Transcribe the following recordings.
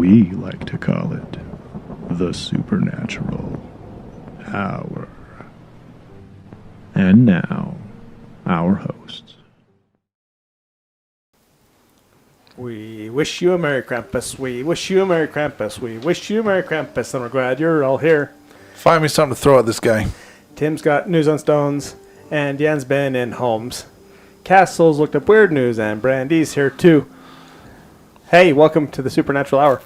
We like to call it the Supernatural Hour. And now, our hosts. We wish you a Merry Krampus. We wish you a Merry Krampus. We wish you a Merry Krampus. And we're glad you're all here. Find me something to throw at this guy. Tim's got news on stones, and Jan's been in homes. Castle's looked up weird news, and Brandy's here too. Hey, welcome to the Supernatural Hour.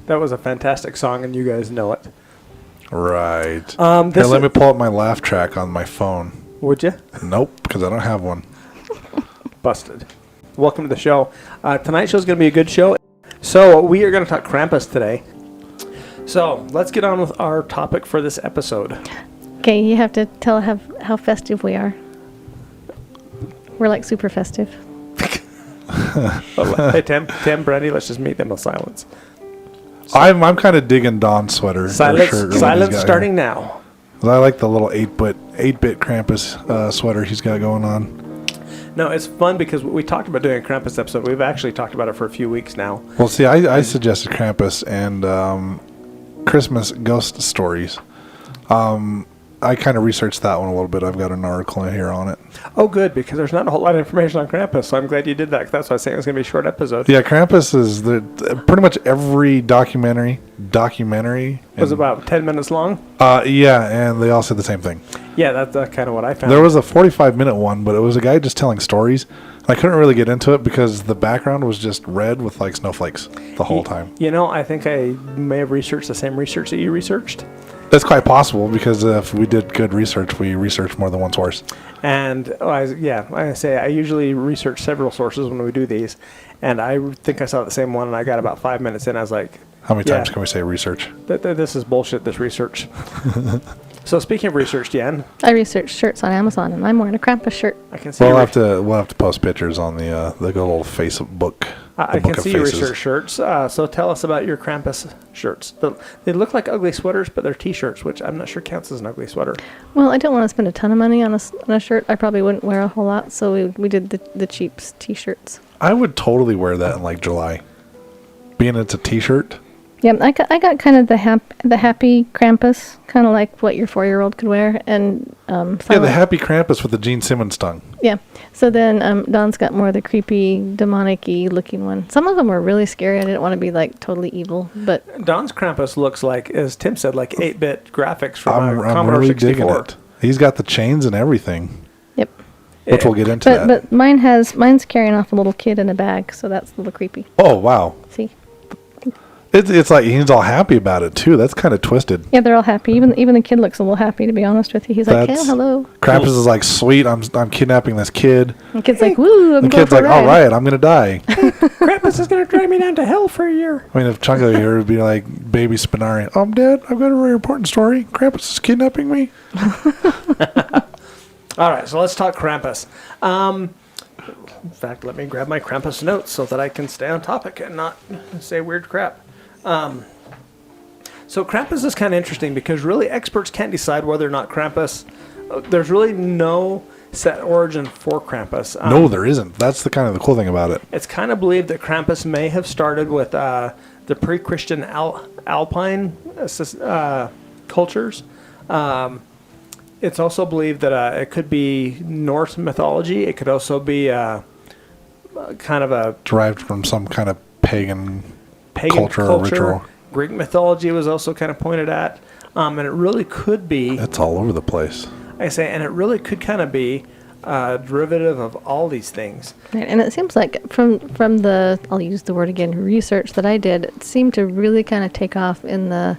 That was a fantastic song, and you guys know it. Right. Here, let me pull up my laugh track on my phone. Would you? Nope, because I don't have one. Busted. Welcome to the show. Tonight's show's going to be a good show. So we are going to talk Krampus today. So let's get on with our topic for this episode. Okay, you have to tell how festive we are. We're like super festive. Hey, Tim, Brandy, let's just meet them with silence. I'm kind of digging Don's sweater. Silence starting now. I like the little 8-bit Krampus sweater he's got going on. No, it's fun because we talked about doing a Krampus episode. We've actually talked about it for a few weeks now. Well, see, I suggested Krampus and Christmas ghost stories. I kind of researched that one a little bit. I've got an article in here on it. Oh, good, because there's not a whole lot of information on Krampus, so I'm glad you did that, 'cause that's why I was saying it was going to be a short episode. Yeah, Krampus is pretty much every documentary was about 10 minutes long? Yeah, and they all said the same thing. Yeah, that's kind of what I found. There was a 45-minute one, but it was a guy just telling stories. I couldn't really get into it because the background was just red with like snowflakes the whole time. You know, I think I may have researched the same research that you researched. That's quite possible because if we did good research, we researched more than one source. And I usually research several sources when we do these, and I think I saw the same one, and I got about 5 minutes in. I was like, how many times can we say research? This is bullshit, this research. So speaking of research, Jan. I researched shirts on Amazon, and I'm wearing a Krampus shirt. I can see. We'll have to post pictures on the good old Facebook. I can see your research shirts. So tell us about your Krampus shirts. They look like ugly sweaters, but they're T-shirts, which I'm not sure counts as an ugly sweater. Well, I don't want to spend a ton of money on a shirt. I probably wouldn't wear a whole lot, so we did the cheap T-shirts. I would totally wear that in like July, being it's a T-shirt. Yeah, I got kind of the happy Krampus, kind of like what your 4-year-old could wear, and the happy Krampus with the Gene Simmons tongue. Yeah. So then Don's got more of the creepy, demonic-y looking one. Some of them were really scary. I didn't want to be like totally evil, but Don's Krampus looks like, as Tim said, like 8-bit graphics from a Commodore really 64. digging it. He's got the chains and everything. Yep. Which we'll get into that. But mine's carrying off a little kid in a bag, so that's a little creepy. Oh wow. See. It's like he's all happy about it too. That's kind of twisted. Yeah, they're all happy. Even the kid looks a little happy, to be honest with you. He's like, hey, hello. Krampus is like, sweet, I'm kidnapping this kid. The kid's like, woo, I'm going for a ride. The kid's like, all right, I'm gonna die. Krampus is gonna drive me down to hell for a year. I mean, if Chungo here would be like, baby Spinari, I'm dead. I've got a very important story. Krampus is kidnapping me. All right, so let's talk Krampus. In fact, let me grab my Krampus notes so that I can stay on topic and not say weird crap. So Krampus is kind of interesting because really experts can't decide whether or not Krampus. There's really no set origin for Krampus. No, there isn't. That's the kind of the cool thing about it. It's kind of believed that Krampus may have started with the pre-Christian Alpine cultures. It's also believed that it could be Norse mythology. It could also be kind of a derived from some kind of pagan culture or ritual. Greek mythology was also kind of pointed at, and it really could be. It's all over the place. And it really could kind of be a derivative of all these things. Right, and it seems like from the, I'll use the word again, research that I did, it seemed to really kind of take off in the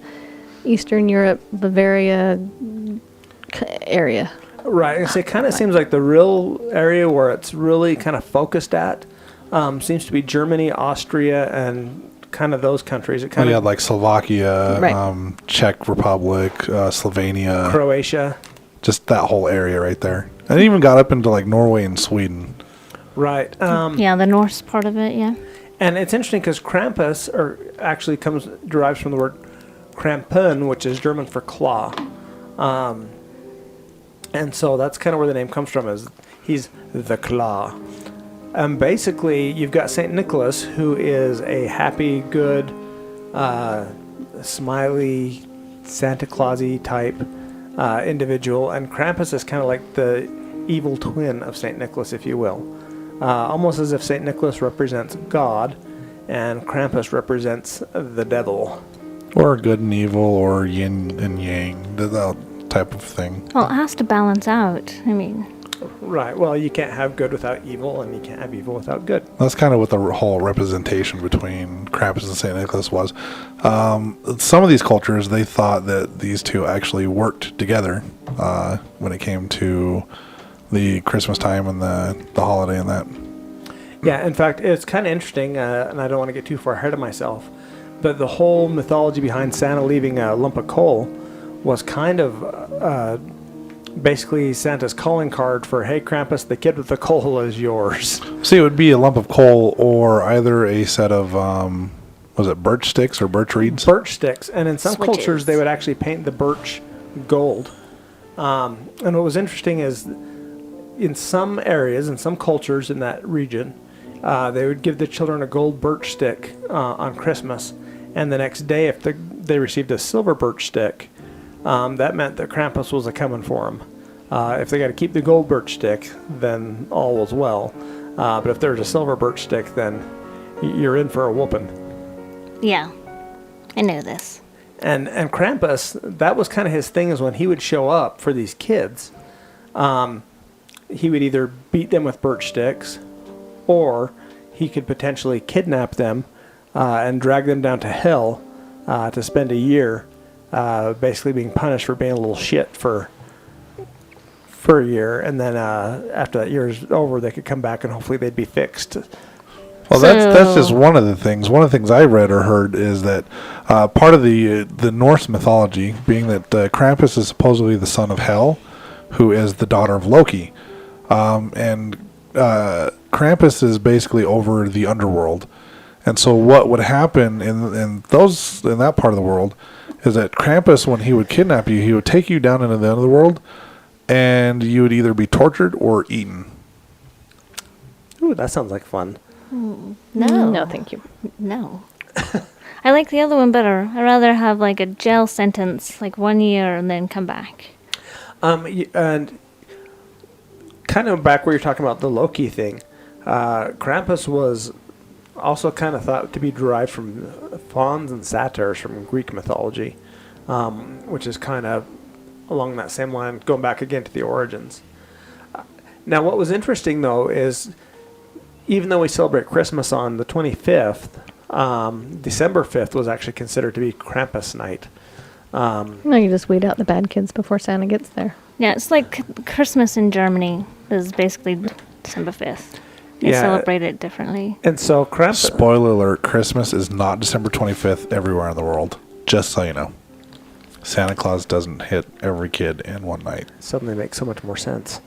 Eastern Europe, Bavaria area. Right, it kind of seems like the real area where it's really kind of focused at seems to be Germany, Austria, and kind of those countries. It kind of like Slovakia, right. Czech Republic, Slovenia, Croatia. Just that whole area right there. And it even got up into like Norway and Sweden. Right. Yeah, the Norse part of it, yeah. And it's interesting because Krampus actually derives from the word Krampen, which is German for claw. And so that's kind of where the name comes from, is he's the claw. Basically, you've got St. Nicholas, who is a happy, good smiley, Santa Claus-y type individual, and Krampus is kind of like the evil twin of St. Nicholas, if you will. Almost as if St. Nicholas represents God, and Krampus represents the devil. Or good and evil, or yin and yang, that type of thing. Well, it has to balance out. I mean, Right, well, you can't have good without evil, and you can't have evil without good. That's kind of what the whole representation between Krampus and St. Nicholas was. Some of these cultures, they thought that these two actually worked together when it came to the Christmas time and the holiday and that. Yeah, in fact, it's kind of interesting, and I don't want to get too far ahead of myself, but the whole mythology behind Santa leaving a lump of coal was kind of basically Santa's calling card for, hey, Krampus, the kid with the coal is yours. See, it would be a lump of coal or either a set of, was it birch sticks or birch reeds? Birch sticks, and in some Switches. cultures, they would actually paint the birch gold. And what was interesting is in some areas, in some cultures in that region, they would give the children a gold birch stick on Christmas, and the next day, if they received a silver birch stick, that meant that Krampus was a-coming for them. If they got to keep the gold birch stick, then all was well. But if there's a silver birch stick, then you're in for a whooping. yeah, I know this. And Krampus, that was kind of his thing, is when he would show up for these kids, he would either beat them with birch sticks, or he could potentially kidnap them and drag them down to hell to spend a year basically being punished for being a little shit for a year. And then after that year is over, they could come back and hopefully they'd be fixed. Well, that's just one of the things. One of the things I read or heard is that part of the Norse mythology, being that Krampus is supposedly the son of Hel, who is the daughter of Loki, and Krampus is basically over the underworld. And so what would happen in that part of the world is that Krampus, when he would kidnap you, he would take you down into the underworld, and you would either be tortured or eaten. Ooh, that sounds like fun. No. No, thank you. No. I like the other one better. I'd rather have like a jail sentence, like 1 year, and then come back. And kind of back where you're talking about the Loki thing, Krampus was also kind of thought to be derived from fauns and satyrs from Greek mythology, which is kind of along that same line, going back again to the origins. Now, what was interesting, though, is even though we celebrate Christmas on the 25th, December 5th was actually considered to be Krampus night. No, you just weed out the bad kids before Santa gets there. Yeah, it's like Christmas in Germany is basically December 5th. They celebrate it differently. And so Krampus... Spoiler alert, Christmas is not December 25th everywhere in the world. Just so you know. Santa Claus doesn't hit every kid in one night. Suddenly makes so much more sense.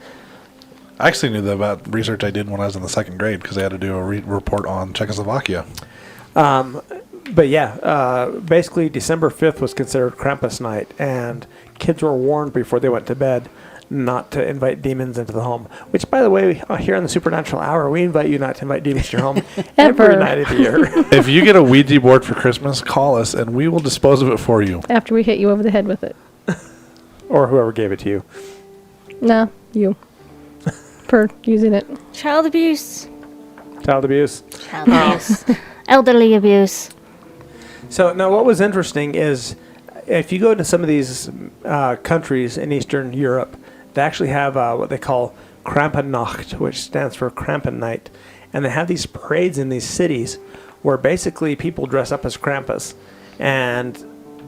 I actually knew that about research I did when I was in the second grade because I had to do a report on Czechoslovakia. But yeah, basically December 5th was considered Krampus night, and kids were warned before they went to bed not to invite demons into the home. Which, by the way, here on the Supernatural Hour, we invite you not to invite demons to your home every night of the year. If you get a Ouija board for Christmas, call us and we will dispose of it for you. After we hit you over the head with it. Or whoever gave it to you. No, you. For using it. Child abuse. Child abuse. Child abuse. Elderly abuse. So now what was interesting is if you go to some of these countries in Eastern Europe, they actually have what they call Krampennacht, which stands for Krampen Night. And they have these parades in these cities where basically people dress up as Krampus. And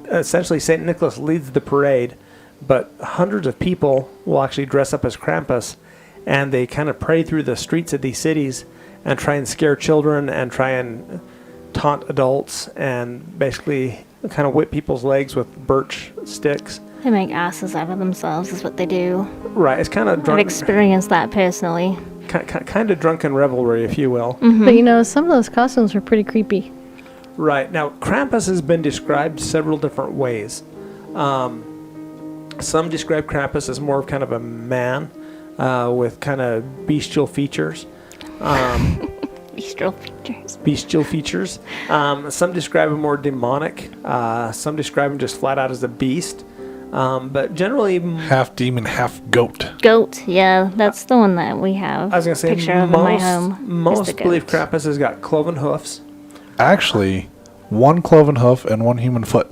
essentially St. Nicholas leads the parade, but hundreds of people will actually dress up as Krampus. And they kind of parade through the streets of these cities and try and scare children and try and taunt adults and basically kind of whip people's legs with birch sticks. They make asses out of themselves is what they do. Right, it's kind of I've drunk, experienced that personally. kind of drunken revelry, if you will. Mm-hmm. But you know, some of those costumes were pretty creepy. Right, now Krampus has been described several different ways. Some describe Krampus as more of kind of a man with kind of bestial features. Bestial features. Bestial features. Some describe him more demonic. Some describe him just flat out as a beast. But generally, Half demon, half goat. Goat, yeah, that's the one that we have. I was going to say picture of in my home. is the most believe goat. Krampus has got cloven hoofs. Actually, one cloven hoof and one human foot.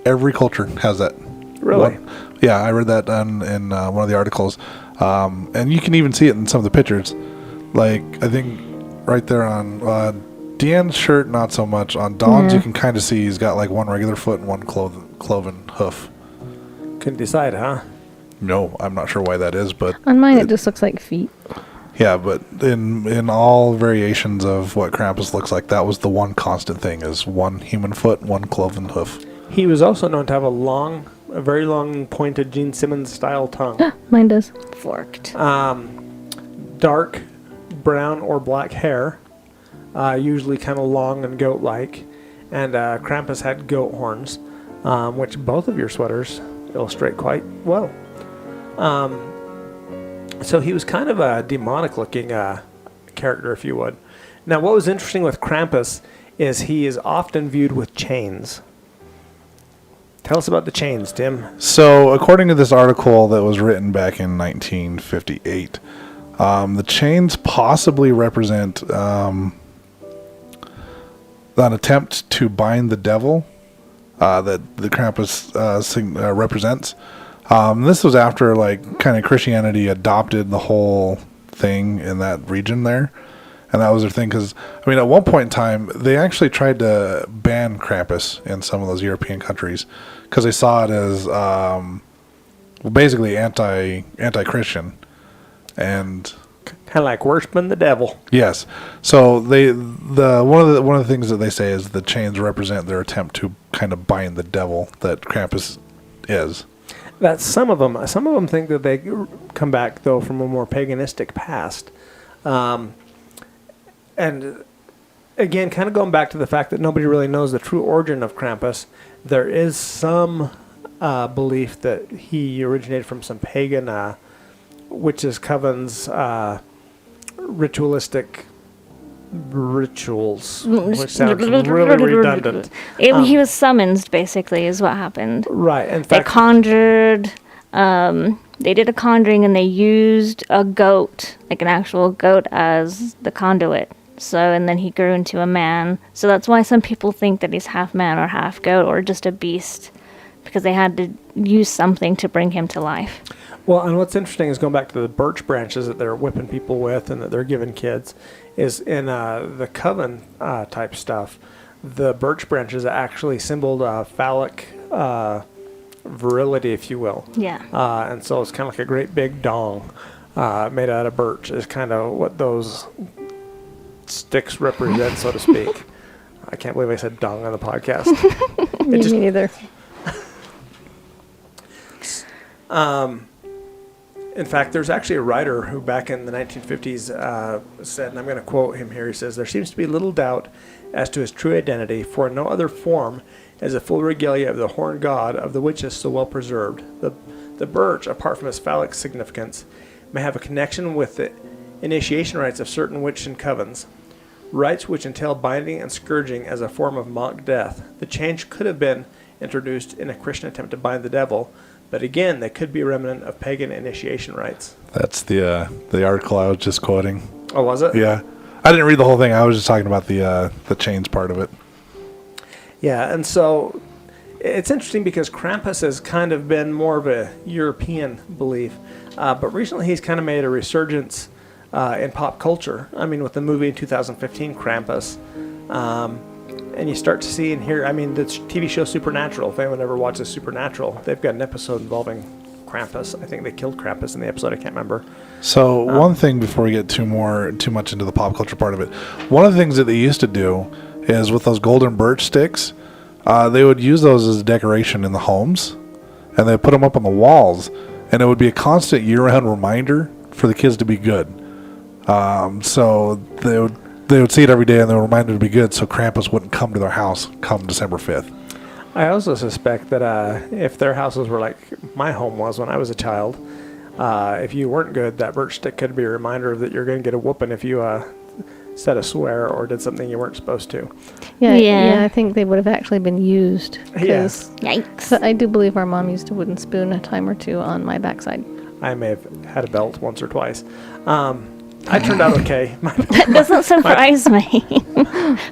Every culture has that. Really? Yeah, I read that in one of the articles. And you can even see it in some of the pictures. Like, I think right there on Deanne's shirt, not so much. On Dawn's, you can kind of see he's got like one regular foot and one cloven hoof. Couldn't decide, huh? No, I'm not sure why that is, but On mine, it just looks like feet. yeah, but in all variations of what Krampus looks like, that was the one constant thing: is one human foot, one cloven hoof. He was also known to have a very long, pointed Gene Simmons style tongue. Mine does. Forked. Dark brown or black hair, usually kind of long and goat-like, and Krampus had goat horns, which both of your sweaters illustrate quite well. So he was kind of a demonic-looking character, if you would. Now, what was interesting with Krampus is he is often viewed with chains. Tell us about the chains, Tim. So, according to this article that was written back in 1958, the chains possibly represent an attempt to bind the devil that the Krampus represents. This was after, like, kind of Christianity adopted the whole thing in that region there. And that was their thing, because, I mean, at one point in time, they actually tried to ban Krampus in some of those European countries, because they saw it as basically anti-Christian. And Kind of like worshiping the devil. yes, so one of the things that they say is the chains represent their attempt to kind of bind the devil that Krampus is. That some of them think that they come back, though, from a more paganistic past. And again, kind of going back to the fact that nobody really knows the true origin of Krampus, there is some belief that he originated from some pagan witches' covens, ritualistic rituals, which sounds really redundant. He was summoned, basically, is what happened. Right. In They fact, conjured, they did a conjuring and they used a goat, like an actual goat, as the conduit. So, and then he grew into a man. So that's why some people think that he's half man or half goat or just a beast, because they had to use something to bring him to life. well, and what's interesting is going back to the birch branches that they're whipping people with and that they're giving kids, is in the coven type stuff, the birch branches actually symboled phallic virility, if you will. Yeah. And so it's kind of like a great big dong made out of birch is kind of what those sticks represent, so to speak. I can't believe I said dong on the podcast. Me neither. In fact, there's actually a writer who back in the 1950s said, and I'm going to quote him here, he says, "There seems to be little doubt as to his true identity, for in no other form is the full regalia of the horned god of the witches so well preserved. The birch, apart from its phallic significance, may have a connection with the initiation rites of certain witch and covens, rites which entail binding and scourging as a form of mock death. The change could have been introduced in a Christian attempt to bind the devil, but again, they could be a remnant of pagan initiation rites." That's the article I was just quoting. Oh, was it? Yeah, I didn't read the whole thing. I was just talking about the chains part of it. Yeah, and so it's interesting because Krampus has kind of been more of a European belief, but recently he's kind of made a resurgence in pop culture. I mean, with the movie in 2015, Krampus, and you start to see and hear, I mean, the TV show Supernatural, if anyone ever watches Supernatural, they've got an episode involving Krampus. I think they killed Krampus in the episode, I can't remember. So one thing before we get too much into the pop culture part of it, one of the things that they used to do is with those golden birch sticks, they would use those as a decoration in the homes, and they put them up on the walls, and it would be a constant year-round reminder for the kids to be good. So they would see it every day, and they were reminded to be good, so Krampus wouldn't come to their house come December 5th. I also suspect that if their houses were like my home was when I was a child, if you weren't good, that birch stick could be a reminder that you're going to get a whooping if you said a swear or did something you weren't supposed to. Yeah, Yeah. yeah. I think they would have actually been used. Yes. Yikes. I do believe our mom used a wooden spoon a time or two on my backside. I may have had a belt once or twice. I turned out okay. That doesn't surprise me.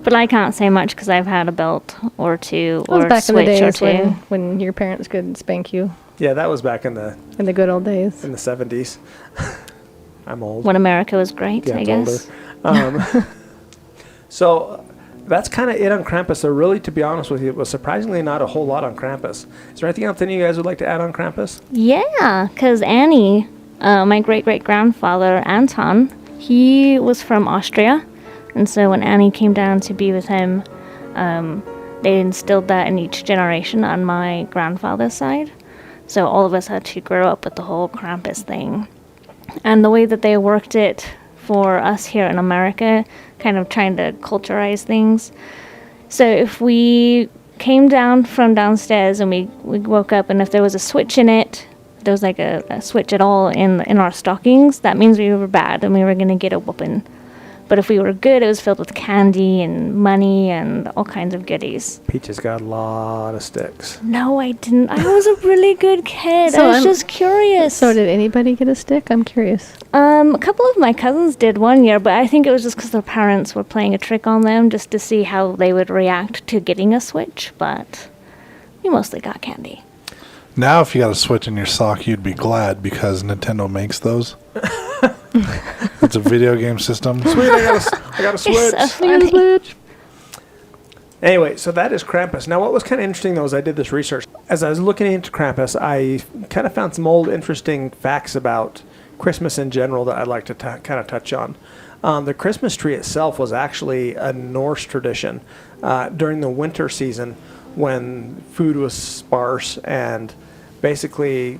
But I can't say much because I've had a belt or two That was or back in the switch or days two. when your parents could spank you Yeah, that was back in the good old days. 70s. I'm old. When America was great, I guess. So that's kind of it on Krampus. So really, to be honest with you, it was surprisingly not a whole lot on Krampus. Is there anything else any of you guys would like to add on Krampus? Yeah, because Annie, my great-great-grandfather, Anton, he was from Austria. And so when Annie came down to be with him, they instilled that in each generation on my grandfather's side. So all of us had to grow up with the whole Krampus thing. And the way that they worked it for us here in America, kind of trying to culturize things. So if we came down from downstairs and we woke up, and if there was a switch in it, there was like a switch at all in our stockings, that means we were bad and we were going to get a whooping. But if we were good, it was filled with candy and money and all kinds of goodies. Peaches got a lot of sticks. No, I didn't. I was a really good kid. So I was I'm- just curious. So did anybody get a stick? I'm curious. A couple of my cousins did one year, but I think it was just because their parents were playing a trick on them just to see how they would react to getting a Switch, but we mostly got candy. Now, if you got a Switch in your sock, you'd be glad because Nintendo makes those. It's a video game system. Sweet, I got a switch. You're so funny. Anyway, so that is Krampus. Now, what was kind of interesting, though, is I did this research. As I was looking into Krampus, I kind of found some old interesting facts about Christmas in general that I'd like to kind of touch on. The Christmas tree itself was actually a Norse tradition during the winter season when food was sparse, and basically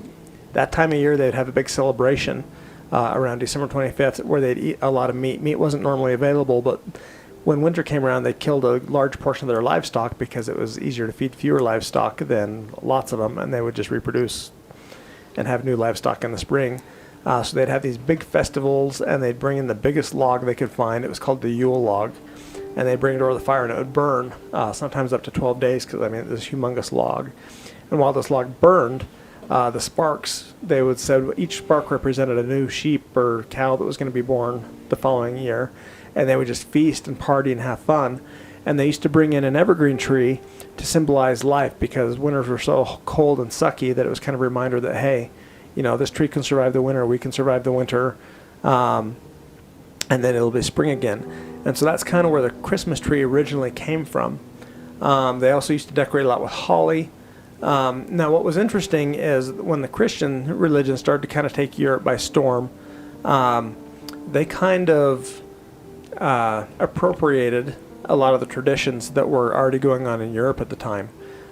that time of year they'd have a big celebration around December 25th where they'd eat a lot of meat. Meat wasn't normally available, but when winter came around, they killed a large portion of their livestock because it was easier to feed fewer livestock than lots of them, and they would just reproduce and have new livestock in the spring. So they'd have these big festivals, and they'd bring in the biggest log they could find. It was called the Yule log, and they'd bring it over the fire, and it would burn, sometimes up to 12 days, because, I mean, it was a humongous log. And while this log burned, the sparks, they would say each spark represented a new sheep or cow that was going to be born the following year, and they would just feast and party and have fun. And they used to bring in an evergreen tree to symbolize life, because winters were so cold and sucky that it was kind of a reminder that, hey, you know, this tree can survive the winter, we can survive the winter, and then it'll be spring again. And so that's kind of where the Christmas tree originally came from. They also used to decorate a lot with holly. Now, what was interesting is when the Christian religion started to kind of take Europe by storm, they kind of appropriated a lot of the traditions that were already going on in Europe at the time.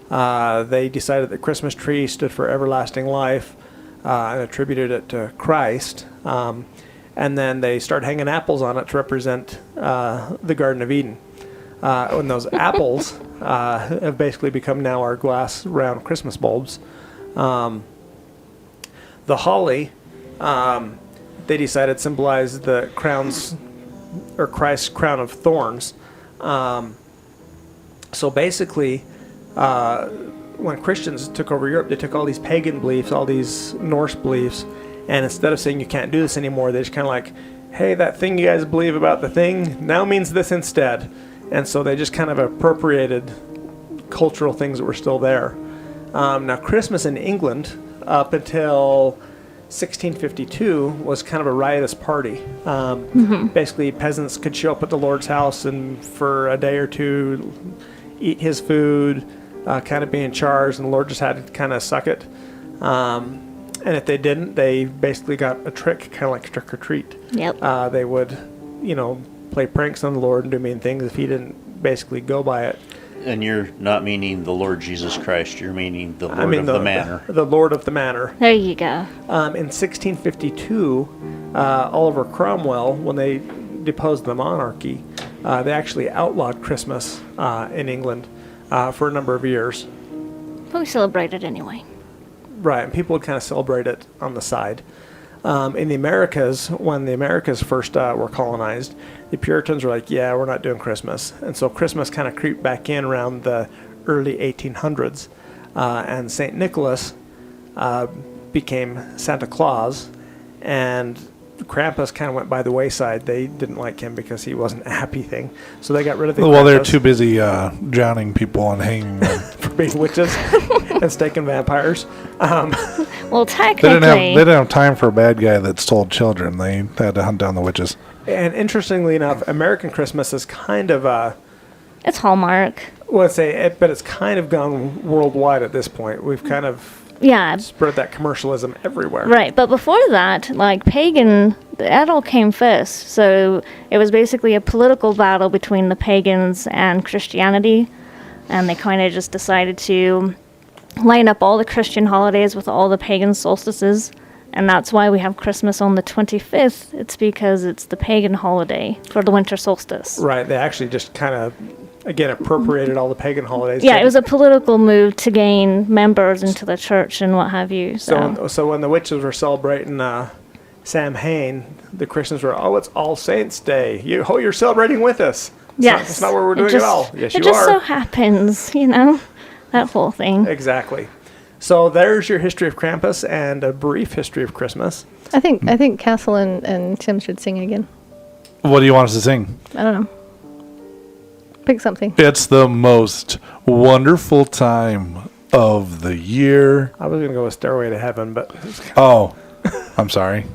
They decided that Christmas tree stood for everlasting life and attributed it to Christ. And then they started hanging apples on it to represent the Garden of Eden. And those apples have basically become now our glass round Christmas bulbs. The holly, they decided symbolized the crowns, or Christ's crown of thorns. So basically, when Christians took over Europe, they took all these pagan beliefs, all these Norse beliefs, and instead of saying you can't do this anymore, they just kind of like, hey, that thing you guys believe about the thing now means this instead. And so they just kind of appropriated cultural things that were still there. Now, Christmas in England, up until 1652, was kind of a riotous party. Basically, peasants could show up at the Lord's house and for a day or two eat his food, kind of be in charge, and the Lord just had to kind of suck it. And if they didn't, they basically got a trick, kind of like trick or treat. Yep. They would, you know, play pranks on the Lord and do mean things if he didn't basically go by it. And you're not meaning the Lord Jesus Christ, you're meaning the Lord of the Manor. The Lord of the Manor. There you go. In 1652, Oliver Cromwell, when they deposed the monarchy, they actually outlawed Christmas in England for a number of years. But we celebrate it anyway. Right, and people would kind of celebrate it on the side. In the Americas, when the Americas first were colonized, the Puritans were like, yeah, we're not doing Christmas. And so Christmas kind of creeped back in around the early 1800s. And St. Nicholas became Santa Claus, and Krampus kind of went by the wayside. They didn't like him because he wasn't a happy thing. So they got rid of the Well, Krampus they're too busy drowning people and hanging them. for being witches and staking vampires. Well, They technically, didn't have time for a bad guy that stole children. They had to hunt down the witches. And interestingly enough, American Christmas is kind of it's Hallmark. well, but it's kind of gone worldwide at this point. We've kind of Yeah, spread that commercialism everywhere. right. But before that, like pagan, that all came first. So it was basically a political battle between the pagans and Christianity. And they kind of just decided to line up all the Christian holidays with all the pagan solstices. And that's why we have Christmas on the 25th. It's because it's the pagan holiday for the winter solstice. Right. They actually just kind of, again, appropriated all the pagan holidays. Yeah, it was a political move to gain members into the church and what have you. So when the witches were celebrating Samhain, the Christians were, oh, it's All Saints' Day. You're celebrating with us. It's not what we're doing at all. Yes, you are. It just so happens, that whole thing. Exactly. So there's your history of Krampus and a brief history of Christmas. I think Castle and Tim should sing again. What do you want us to sing? I don't know. Pick something. It's the most wonderful time of the year. I was going to go with Stairway to Heaven, but Oh, I'm sorry.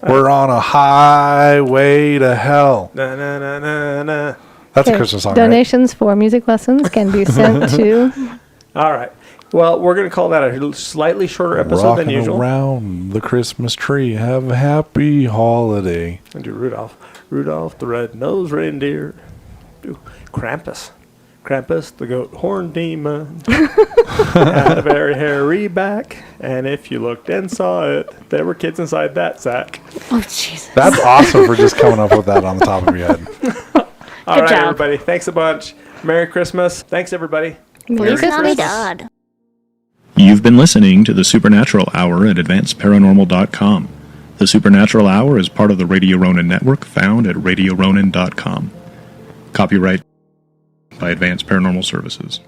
We're on a highway to hell. na na na na na. That's a Okay, Christmas song, Donations for music lessons can be sent to. All right. Well, we're going to call that a slightly shorter right? episode than Rocking usual. around the Christmas tree. Have a happy holiday. And do Rudolph. Rudolph the red-nosed reindeer. Do Krampus. Krampus the goat horn demon. Had a very hairy back. And if you looked and saw it, there were kids inside that sack. Oh, Jesus. That's awesome for just coming up with that on the top of your head. All Good right, job. everybody. Thanks a bunch. Merry Christmas. Thanks, everybody. Feliz Navidad. You've been listening to the Supernatural Hour at AdvancedParanormal.com. The Supernatural Hour is part of the Radio Ronin network found at RadioRonin.com. Copyright by Advanced Paranormal Services.